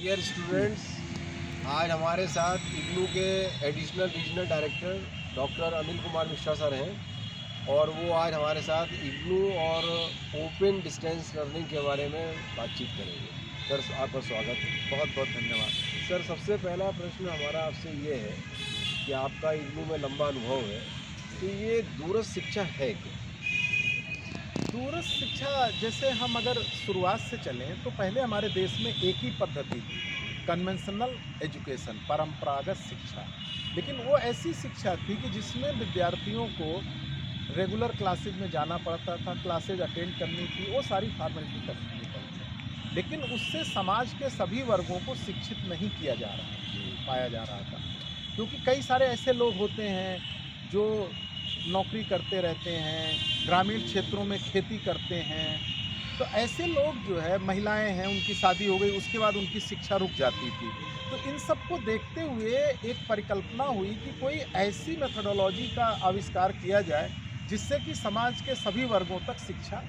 Dear students, आज हमारे साथ इग्नू के additional regional director doctor Anil Kumar Mishra sir हैं और वो आज हमारे साथ इग्नू और ओपन डिस्टेंस लर्निंग के बारे में बातचीत करेंगे। सर, आपका स्वागत है। बहुत बहुत धन्यवाद। सर, सबसे पहला प्रश्न हमारा आपसे ये है कि आपका इग्नू में लंबा अनुभव है, तो ये दूरस्थ शिक्षा है क्या? दूरस्थ शिक्षा, जैसे हम अगर शुरुआत से चलें तो पहले हमारे देश में एक ही पद्धति थी, कन्वेंशनल एजुकेशन, परंपरागत शिक्षा। लेकिन वो ऐसी शिक्षा थी कि जिसमें विद्यार्थियों को रेगुलर क्लासेज में जाना पड़ता था, क्लासेज अटेंड करनी थी, वो सारी फॉर्मेलिटी करनी पड़ती। लेकिन उससे समाज के सभी वर्गों को शिक्षित नहीं किया जा रहा पाया जा रहा था, क्योंकि कई सारे ऐसे लोग होते हैं जो नौकरी करते रहते हैं, ग्रामीण क्षेत्रों में खेती करते हैं। तो ऐसे लोग जो है, महिलाएं हैं, उनकी शादी हो गई, उसके बाद उनकी शिक्षा रुक जाती थी। तो इन सब को देखते हुए एक परिकल्पना हुई कि कोई ऐसी मेथोडोलॉजी का आविष्कार किया जाए जिससे कि समाज के सभी वर्गों तक शिक्षा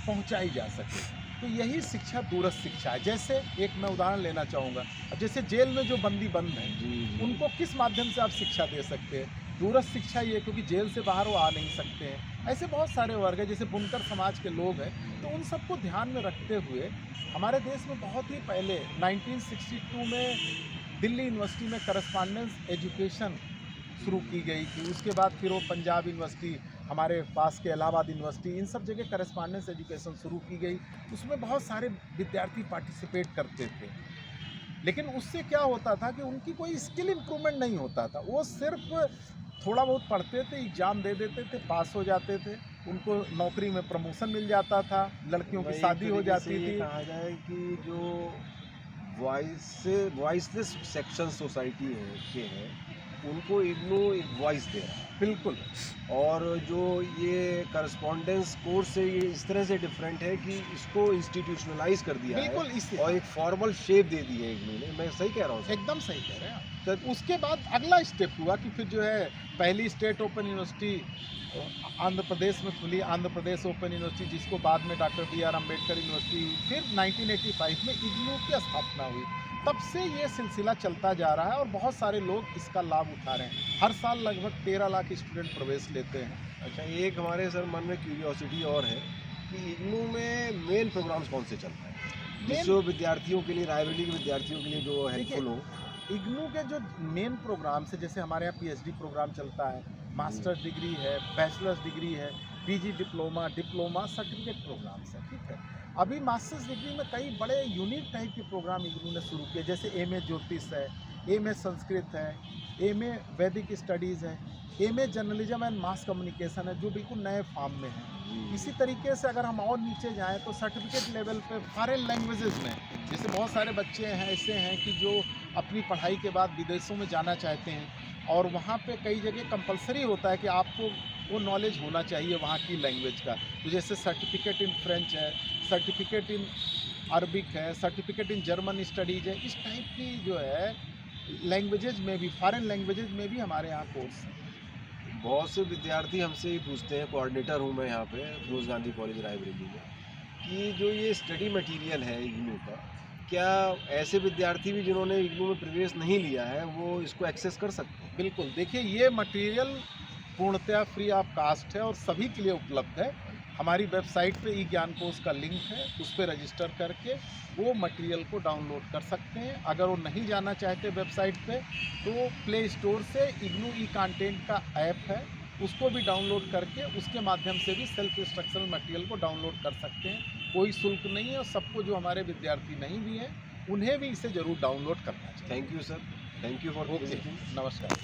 पहुंचाई जा सके। तो यही शिक्षा दूरस्थ शिक्षा है। जैसे एक मैं उदाहरण लेना चाहूँगा, अब जैसे जेल में जो बंदी बंद हैं, उनको किस माध्यम से आप शिक्षा दे सकते हैं? दूरस्थ शिक्षा ये, क्योंकि जेल से बाहर वो आ नहीं सकते हैं। ऐसे बहुत सारे वर्ग हैं, जैसे बुनकर समाज के लोग हैं। तो उन सबको ध्यान में रखते हुए हमारे देश में बहुत ही पहले 1962 में दिल्ली यूनिवर्सिटी में करस्पॉन्डेंस एजुकेशन शुरू की गई थी। उसके बाद फिर वो पंजाब यूनिवर्सिटी, हमारे पास के इलाहाबाद यूनिवर्सिटी, इन सब जगह करस्पॉन्डेंस एजुकेशन शुरू की गई। उसमें बहुत सारे विद्यार्थी पार्टिसिपेट करते थे। लेकिन उससे क्या होता था कि उनकी कोई स्किल इम्प्रूवमेंट नहीं होता था। वो सिर्फ थोड़ा बहुत पढ़ते थे, एग्ज़ाम दे देते थे, पास हो जाते थे, उनको नौकरी में प्रमोशन मिल जाता था, लड़कियों की शादी हो जाती थी। कहा जाए कि जो वॉइसलेस सेक्शन सोसाइटी हैं उनको इग्नू एक वॉइस दे रहा है। बिल्कुल। और जो ये करस्पॉन्डेंस कोर्स से ये इस तरह से डिफरेंट है कि इसको इंस्टीट्यूशनलाइज कर दिया है बिल्कुल इससे और एक फॉर्मल शेप दे दी है इग्नू ने। मैं सही कह रहा हूँ सर? एकदम सही कह रहे हैं आप। तो उसके बाद अगला स्टेप हुआ कि फिर जो है पहली state open university Andhra Pradesh में खुली, आंध्र प्रदेश ओपन यूनिवर्सिटी, जिसको बाद में डॉक्टर बी.आर. अम्बेडकर यूनिवर्सिटी। फिर 1985 में इग्नू की स्थापना हुई। तब से ये सिलसिला चलता जा रहा है और बहुत सारे लोग इसका लाभ उठा रहे हैं। हर साल लगभग 13 लाख स्टूडेंट प्रवेश लेते हैं। अच्छा, एक हमारे सर मन में क्यूरियोसिटी और है कि इग्नू में मेन प्रोग्राम्स कौन से चलते हैं जिससे विद्यार्थियों के लिए, रायबरेली के विद्यार्थियों के लिए जो हेल्पफुल हो? इग्नू के जो मेन प्रोग्राम से, जैसे हमारे यहाँ पीएचडी प्रोग्राम चलता है, मास्टर्स डिग्री है, बैचलर्स डिग्री है, पीजी डिप्लोमा सर्टिफिकेट प्रोग्राम्स है। ठीक है, अभी मास्टर्स डिग्री में कई बड़े यूनिक टाइप के प्रोग्राम इग्नू ने शुरू किए, जैसे एमए ज्योतिष है, एमए संस्कृत है, एमए वैदिक स्टडीज़ है, MA journalism and mass communication है, जो बिल्कुल नए फॉर्म में है। इसी तरीके से अगर हम और नीचे जाएं तो सर्टिफिकेट लेवल पे फॉरेन लैंग्वेजेस में, जैसे बहुत सारे बच्चे हैं ऐसे हैं कि जो अपनी पढ़ाई के बाद विदेशों में जाना चाहते हैं और वहाँ पे कई जगह कंपलसरी होता है कि आपको वो नॉलेज होना चाहिए वहाँ की लैंग्वेज का। तो जैसे सर्टिफिकेट इन फ्रेंच है, सर्टिफिकेट इन अरबिक है, सर्टिफिकेट इन जर्मन स्टडीज़ है। इस टाइप की जो है लैंग्वेजेज में भी, फॉरेन लैंग्वेजेज में भी हमारे यहाँ कोर्स हैं। बहुत से विद्यार्थी हमसे ही पूछते हैं, कोऑर्डिनेटर हूँ मैं यहाँ पे फिरोज गांधी कॉलेज रायबरेली में, कि जो ये स्टडी मटेरियल है इग्नू का, क्या ऐसे विद्यार्थी भी जिन्होंने इग्नू में प्रवेश नहीं लिया है वो इसको एक्सेस कर सकते हैं? बिल्कुल, देखिए ये मटेरियल पूर्णतः फ्री ऑफ कास्ट है और सभी के लिए उपलब्ध है। हमारी वेबसाइट पे ई ज्ञान कोश का लिंक है, उस पर रजिस्टर करके वो मटेरियल को डाउनलोड कर सकते हैं। अगर वो नहीं जाना चाहते वेबसाइट पे तो प्ले स्टोर से इग्नू ई कंटेंट का ऐप है, उसको भी डाउनलोड करके उसके माध्यम से भी सेल्फ इंस्ट्रक्शनल मटेरियल को डाउनलोड कर सकते हैं। कोई शुल्क नहीं है और सबको, जो हमारे विद्यार्थी नहीं भी हैं, उन्हें भी इसे ज़रूर डाउनलोड करना चाहिए। Thank you sir, thank you for visiting. नमस्कार।